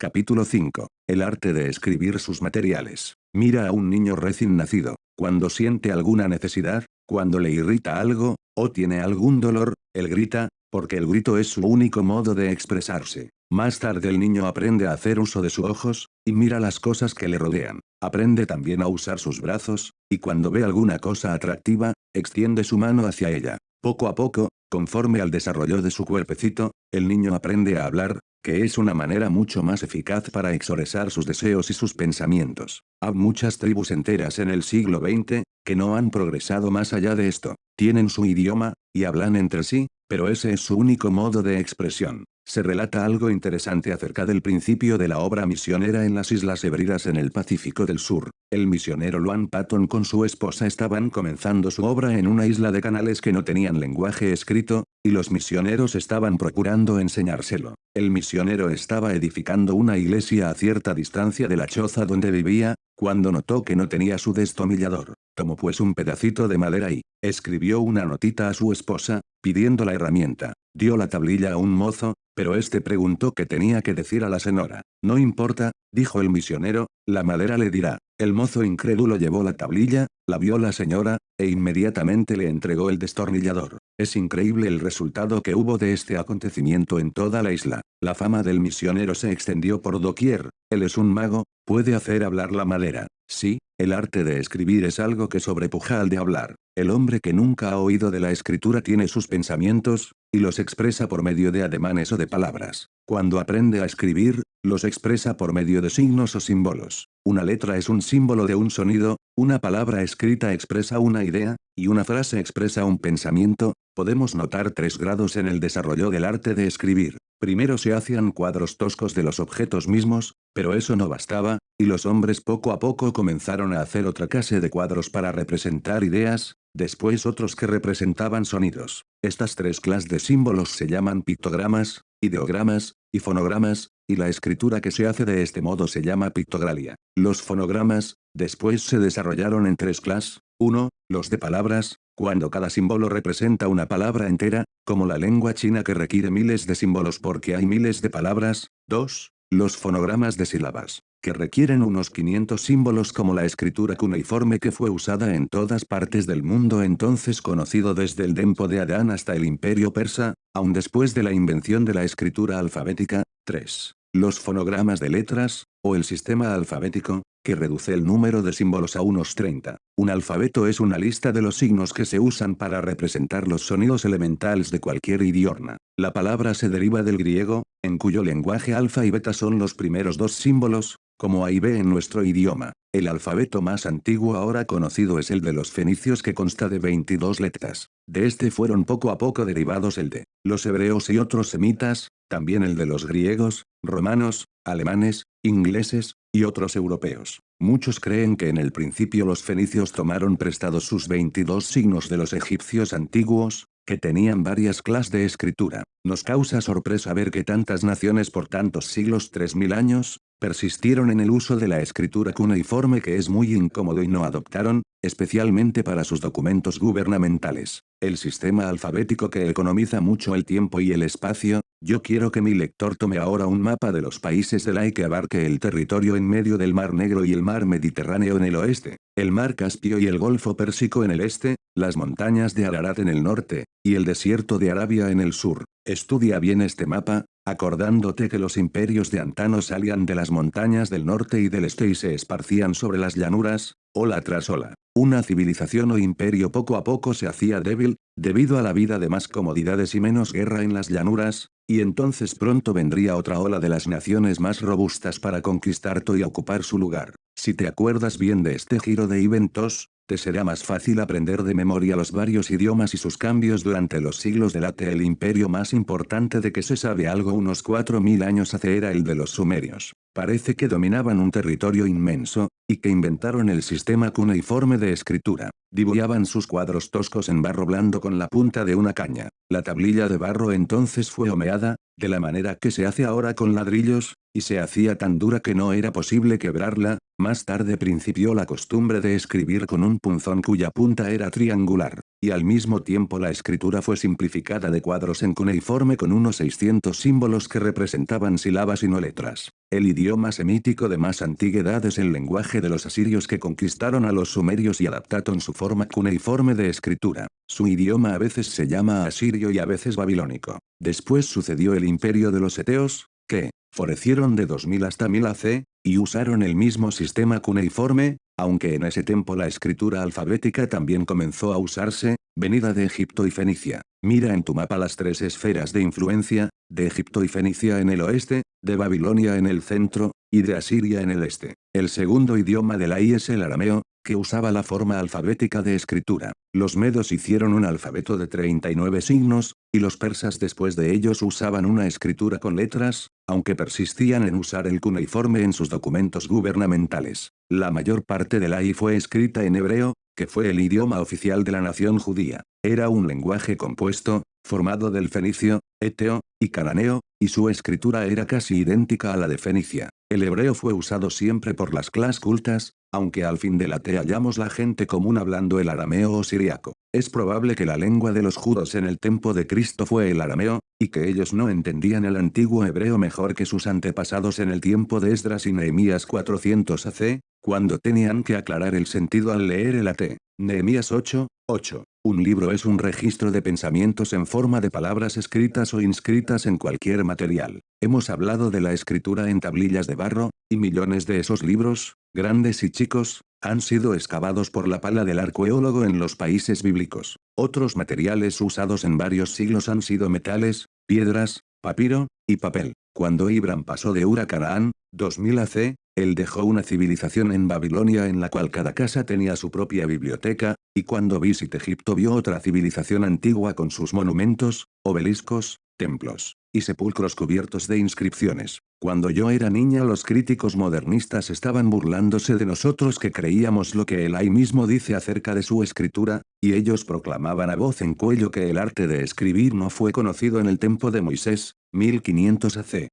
Capítulo 5. El arte de escribir sus materiales. Mira a un niño recién nacido. Cuando siente alguna necesidad, cuando le irrita algo, o tiene algún dolor, él grita, porque el grito es su único modo de expresarse. Más tarde el niño aprende a hacer uso de sus ojos, y mira las cosas que le rodean. Aprende también a usar sus brazos, y cuando ve alguna cosa atractiva, extiende su mano hacia ella. Poco a poco, conforme al desarrollo de su cuerpecito, el niño aprende a hablar, que es una manera mucho más eficaz para expresar sus deseos y sus pensamientos. Hay muchas tribus enteras en el siglo XX, que no han progresado más allá de esto. Tienen su idioma, y hablan entre sí, pero ese es su único modo de expresión. Se relata algo interesante acerca del principio de la obra misionera en las Islas Hebreas en el Pacífico del Sur. El misionero Luan Patton con su esposa estaban comenzando su obra en una isla de canales que no tenían lenguaje escrito, y los misioneros estaban procurando enseñárselo. El misionero estaba edificando una iglesia a cierta distancia de la choza donde vivía, cuando notó que no tenía su destornillador. Tomó pues un pedacito de madera y escribió una notita a su esposa, pidiendo la herramienta. Dio la tablilla a un mozo, pero este preguntó qué tenía que decir a la señora. No importa, dijo el misionero, la madera le dirá. El mozo incrédulo llevó la tablilla, la vio la señora, e inmediatamente le entregó el destornillador. Es increíble el resultado que hubo de este acontecimiento en toda la isla. La fama del misionero se extendió por doquier. Él es un mago, puede hacer hablar la madera. Sí, el arte de escribir es algo que sobrepuja al de hablar. El hombre que nunca ha oído de la escritura tiene sus pensamientos, y los expresa por medio de ademanes o de palabras. Cuando aprende a escribir, los expresa por medio de signos o símbolos. Una letra es un símbolo de un sonido, una palabra escrita expresa una idea, y una frase expresa un pensamiento. Podemos notar 3 grados en el desarrollo del arte de escribir. Primero se hacían cuadros toscos de los objetos mismos, pero eso no bastaba, y los hombres poco a poco comenzaron a hacer otra clase de cuadros para representar ideas, después otros que representaban sonidos. Estas 3 clases de símbolos se llaman pictogramas, ideogramas, y fonogramas, y la escritura que se hace de este modo se llama pictogralia. Los fonogramas, después se desarrollaron en 3 clases. 1. Los de palabras, cuando cada símbolo representa una palabra entera, como la lengua china que requiere miles de símbolos porque hay miles de palabras. 2. Los fonogramas de sílabas, que requieren unos 500 símbolos como la escritura cuneiforme que fue usada en todas partes del mundo entonces conocido desde el tiempo de Adán hasta el imperio persa, aun después de la invención de la escritura alfabética. 3. Los fonogramas de letras, o el sistema alfabético, que reduce el número de símbolos a unos 30. Un alfabeto es una lista de los signos que se usan para representar los sonidos elementales de cualquier idioma. La palabra se deriva del griego, en cuyo lenguaje alfa y beta son los primeros 2 símbolos, como A y B en nuestro idioma. El alfabeto más antiguo ahora conocido es el de los fenicios que consta de 22 letras. De este fueron poco a poco derivados el de los hebreos y otros semitas, también el de los griegos, romanos, alemanes, ingleses, y otros europeos. Muchos creen que en el principio los fenicios tomaron prestados sus 22 signos de los egipcios antiguos, que tenían varias clases de escritura. Nos causa sorpresa ver que tantas naciones por tantos siglos 3000 años, persistieron en el uso de la escritura cuneiforme que es muy incómodo y no adoptaron, especialmente para sus documentos gubernamentales, el sistema alfabético que economiza mucho el tiempo y el espacio. Yo quiero que mi lector tome ahora un mapa de los países de la E que abarque el territorio en medio del Mar Negro y el Mar Mediterráneo en el oeste, el Mar Caspio y el Golfo Pérsico en el este, las montañas de Ararat en el norte, y el desierto de Arabia en el sur. Estudia bien este mapa, acordándote que los imperios de antano salían de las montañas del norte y del este y se esparcían sobre las llanuras, ola tras ola. Una civilización o imperio poco a poco se hacía débil, debido a la vida de más comodidades y menos guerra en las llanuras, y entonces pronto vendría otra ola de las naciones más robustas para conquistar todo y ocupar su lugar. Si te acuerdas bien de este giro de eventos, te será más fácil aprender de memoria los varios idiomas y sus cambios durante los siglos del Ate. El imperio más importante de que se sabe algo unos 4000 años hace era el de los sumerios. Parece que dominaban un territorio inmenso, y que inventaron el sistema cuneiforme de escritura. Dibujaban sus cuadros toscos en barro blando con la punta de una caña. La tablilla de barro entonces fue homeada, de la manera que se hace ahora con ladrillos, y se hacía tan dura que no era posible quebrarla. Más tarde principió la costumbre de escribir con un punzón cuya punta era triangular, y al mismo tiempo la escritura fue simplificada de cuadros en cuneiforme con unos 600 símbolos que representaban sílabas y no letras. El idioma semítico de más antigüedad es el lenguaje de los asirios que conquistaron a los sumerios y adaptaron su forma cuneiforme de escritura. Su idioma a veces se llama asirio y a veces babilónico. Después sucedió el imperio de los eteos, que florecieron de 2000 hasta 1000 AC, y usaron el mismo sistema cuneiforme, aunque en ese tiempo la escritura alfabética también comenzó a usarse, venida de Egipto y Fenicia. Mira en tu mapa las tres esferas de influencia, de Egipto y Fenicia en el oeste, de Babilonia en el centro, y de Asiria en el este. El segundo idioma de la I es el arameo, que usaba la forma alfabética de escritura. Los medos hicieron un alfabeto de 39 signos, y los persas después de ellos usaban una escritura con letras, aunque persistían en usar el cuneiforme en sus documentos gubernamentales. La mayor parte de la I fue escrita en hebreo, que fue el idioma oficial de la nación judía. Era un lenguaje compuesto, formado del fenicio, eteo, y cananeo, y su escritura era casi idéntica a la de Fenicia. El hebreo fue usado siempre por las clases cultas, aunque al fin de la T hallamos la gente común hablando el arameo o siriaco. Es probable que la lengua de los judíos en el tiempo de Cristo fue el arameo, y que ellos no entendían el antiguo hebreo mejor que sus antepasados en el tiempo de Esdras y Nehemías 400 AC, cuando tenían que aclarar el sentido al leer el AT. Nehemías 8:8. Un libro es un registro de pensamientos en forma de palabras escritas o inscritas en cualquier material. Hemos hablado de la escritura en tablillas de barro, y millones de esos libros, grandes y chicos, han sido excavados por la pala del arqueólogo en los países bíblicos. Otros materiales usados en varios siglos han sido metales, piedras, papiro, y papel. Cuando Ibram pasó de Ur a Canaán, 2000 AC, él dejó una civilización en Babilonia en la cual cada casa tenía su propia biblioteca, y cuando Visit Egipto vio otra civilización antigua con sus monumentos, obeliscos, templos, y sepulcros cubiertos de inscripciones. Cuando yo era niña los críticos modernistas estaban burlándose de nosotros que creíamos lo que él ahí mismo dice acerca de su escritura, y ellos proclamaban a voz en cuello que el arte de escribir no fue conocido en el tiempo de Moisés, 1500 AC.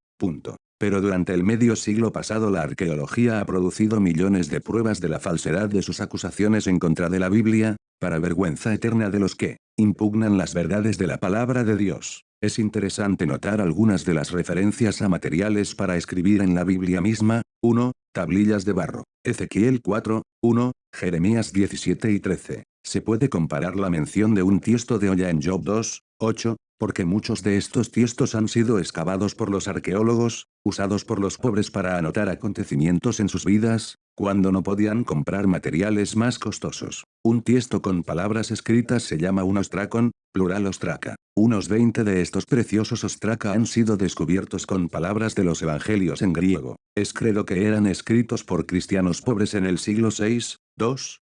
Pero durante el medio siglo pasado la arqueología ha producido millones de pruebas de la falsedad de sus acusaciones en contra de la Biblia, para vergüenza eterna de los que impugnan las verdades de la palabra de Dios. Es interesante notar algunas de las referencias a materiales para escribir en la Biblia misma. 1. Tablillas de barro. Ezequiel 4:1, Jeremías 17 y 13. Se puede comparar la mención de un tiesto de olla en Job 2:8, porque muchos de estos tiestos han sido excavados por los arqueólogos, usados por los pobres para anotar acontecimientos en sus vidas, cuando no podían comprar materiales más costosos. Un tiesto con palabras escritas se llama un ostracon, plural ostraca. Unos 20 de estos preciosos ostraca han sido descubiertos con palabras de los evangelios en griego. Es credo que eran escritos por cristianos pobres en el siglo VI.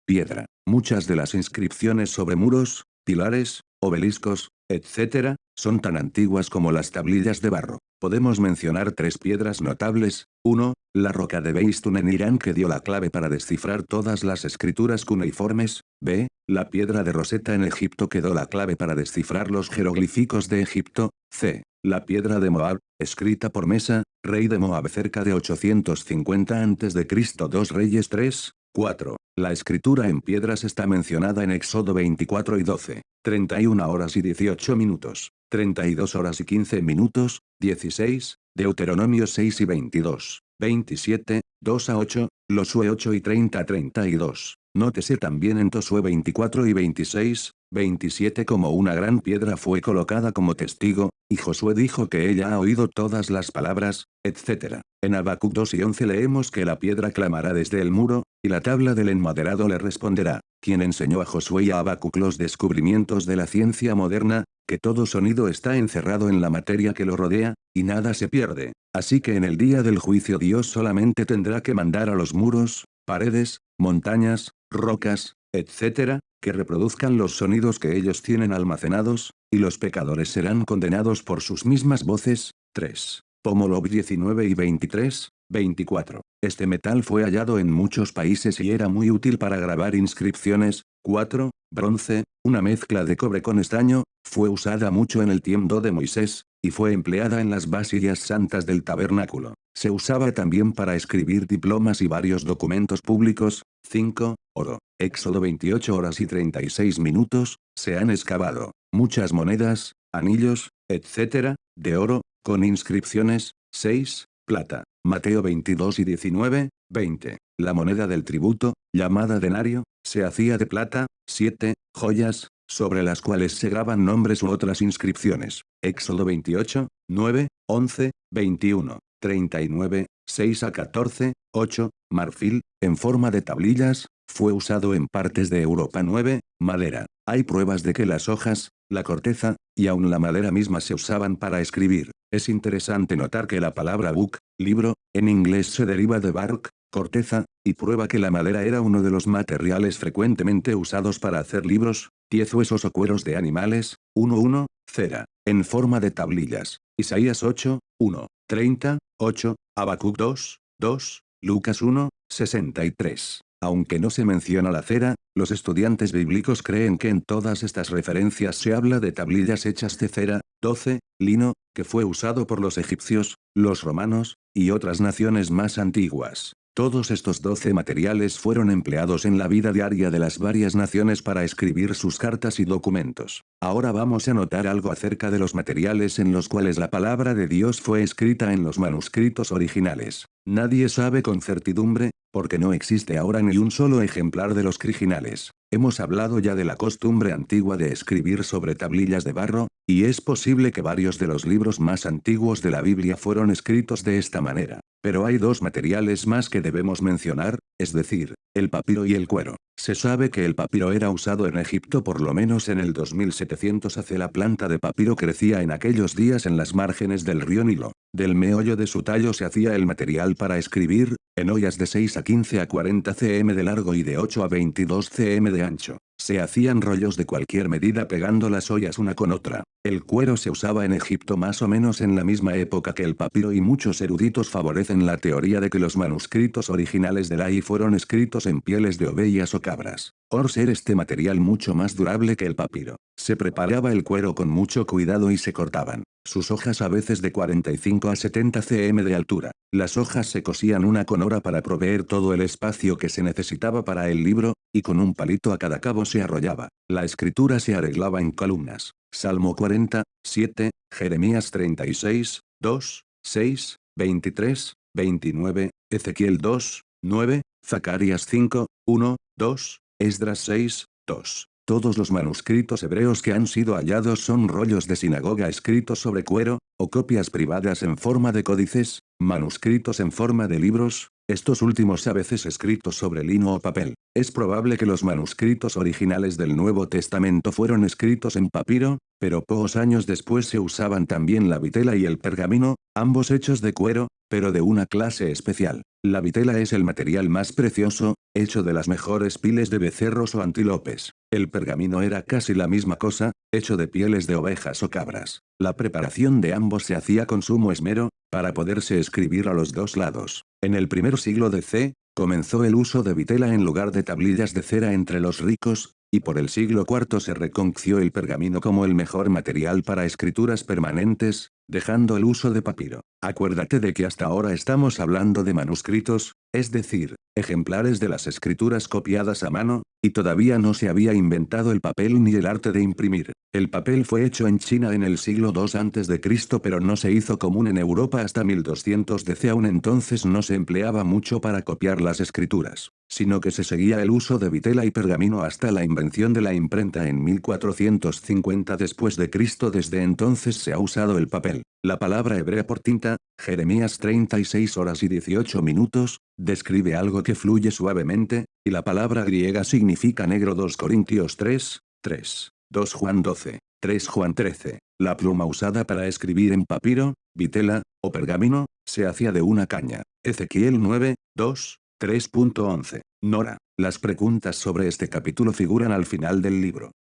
Piedra. Muchas de las inscripciones sobre muros, pilares, obeliscos, etc., son tan antiguas como las tablillas de barro. Podemos mencionar tres piedras notables. 1. La roca de Beistun en Irán que dio la clave para descifrar todas las escrituras cuneiformes. B. La piedra de Rosetta en Egipto que dio la clave para descifrar los jeroglíficos de Egipto. C. La piedra de Moab, escrita por Mesa, rey de Moab cerca de 850 a.C. 2 Reyes 3:4. La escritura en piedras está mencionada en Éxodo 24 y 12, 31 horas y 18 minutos, 32 horas y 15 minutos, 16, Deuteronomio 6 y 22, 27, 2-8, Josué 8 y 30-32. Nótese también en Josué 24 y 26, 27 como una gran piedra fue colocada como testigo, y Josué dijo que ella ha oído todas las palabras, etc. En Habacuc 2 y 11 leemos que la piedra clamará desde el muro, y la tabla del enmaderado le responderá. Quien enseñó a Josué y a Habacuc los descubrimientos de la ciencia moderna, que todo sonido está encerrado en la materia que lo rodea, y nada se pierde. Así que en el día del juicio Dios solamente tendrá que mandar a los muros, paredes, montañas, rocas, etc., que reproduzcan los sonidos que ellos tienen almacenados, y los pecadores serán condenados por sus mismas voces. 3. Pomolob 19 y 23, 24. Este metal fue hallado en muchos países y era muy útil para grabar inscripciones. 4. Bronce, una mezcla de cobre con estaño, fue usada mucho en el tiempo de Moisés, y fue empleada en las vasillas santas del tabernáculo. Se usaba también para escribir diplomas y varios documentos públicos. 5. Oro. Éxodo 28 horas y 36 minutos, se han excavado muchas monedas, anillos, etc., de oro, con inscripciones. 6. Plata. Mateo 22 y 19, 20. La moneda del tributo, llamada denario, se hacía de plata. 7. Joyas, sobre las cuales se graban nombres u otras inscripciones. Éxodo 28, 9, 11, 21, 39, 6 a 14, 8. Marfil, en forma de tablillas, fue usado en partes de Europa. 9. Madera. Hay pruebas de que las hojas, la corteza, y aun la madera misma se usaban para escribir. Es interesante notar que la palabra book, libro, en inglés se deriva de bark, corteza, y prueba que la madera era uno de los materiales frecuentemente usados para hacer libros. 10 huesos o cueros de animales. 1. Cera, en forma de tablillas. Isaías 8, 1, 30, 8, Habacuc 2, 2, Lucas 1, 63. Aunque no se menciona la cera, los estudiantes bíblicos creen que en todas estas referencias se habla de tablillas hechas de cera. 12. Lino, que fue usado por los egipcios, los romanos, y otras naciones más antiguas. Todos estos 12 materiales fueron empleados en la vida diaria de las varias naciones para escribir sus cartas y documentos. Ahora vamos a notar algo acerca de los materiales en los cuales la palabra de Dios fue escrita en los manuscritos originales. Nadie sabe con certidumbre, porque no existe ahora ni un solo ejemplar de los originales. Hemos hablado ya de la costumbre antigua de escribir sobre tablillas de barro, y es posible que varios de los libros más antiguos de la Biblia fueron escritos de esta manera. Pero hay dos materiales más que debemos mencionar, es decir, el papiro y el cuero. Se sabe que el papiro era usado en Egipto por lo menos en el 2700 AC. La planta de papiro crecía en aquellos días en las márgenes del río Nilo. Del meollo de su tallo se hacía el material para escribir, en ollas de 6 a 15 a 40 cm de largo y de 8 a 22 cm de ancho. Se hacían rollos de cualquier medida pegando las ollas una con otra. El cuero se usaba en Egipto más o menos en la misma época que el papiro, y muchos eruditos favorecen la teoría de que los manuscritos originales de Lai fueron escritos en pieles de ovejas o cabras. Por ser este material mucho más durable que el papiro, se preparaba el cuero con mucho cuidado y se cortaban sus hojas a veces de 45 a 70 cm de altura. Las hojas se cosían una con hora para proveer todo el espacio que se necesitaba para el libro, y con un palito a cada cabo se arrollaba. La escritura se arreglaba en columnas. Salmo 40, 7, Jeremías 36, 2, 6, 23, 29, Ezequiel 2, 9, Zacarías 5, 1, 2, Esdras 6, 2. Todos los manuscritos hebreos que han sido hallados son rollos de sinagoga escritos sobre cuero, o copias privadas en forma de códices, manuscritos en forma de libros, estos últimos a veces escritos sobre lino o papel. Es probable que los manuscritos originales del Nuevo Testamento fueron escritos en papiro, pero pocos años después se usaban también la vitela y el pergamino, ambos hechos de cuero, pero de una clase especial. La vitela es el material más precioso, hecho de las mejores pieles de becerros o antílopes. El pergamino era casi la misma cosa, hecho de pieles de ovejas o cabras. La preparación de ambos se hacía con sumo esmero, para poderse escribir a los dos lados. En el primer siglo de C, comenzó el uso de vitela en lugar de tablillas de cera entre los ricos, y por el siglo IV se reconoció el pergamino como el mejor material para escrituras permanentes, dejando el uso de papiro. Acuérdate de que hasta ahora estamos hablando de manuscritos, es decir, ejemplares de las escrituras copiadas a mano, y todavía no se había inventado el papel ni el arte de imprimir. El papel fue hecho en China en el siglo II a.C., pero no se hizo común en Europa hasta 1200 DC. Aún entonces no se empleaba mucho para copiar las escrituras, sino que se seguía el uso de vitela y pergamino hasta la invención de la imprenta en 1450 después de Cristo. Desde entonces se ha usado el papel. La palabra hebrea por tinta, Jeremías 36 horas y 18 minutos, describe algo que fluye suavemente, y la palabra griega significa negro. 2 Corintios 3, 3. 2 Juan 12, 3 Juan 13. La pluma usada para escribir en papiro, vitela, o pergamino, se hacía de una caña. Ezequiel 9, 2, 3.11. Nora, las preguntas sobre este capítulo figuran al final del libro.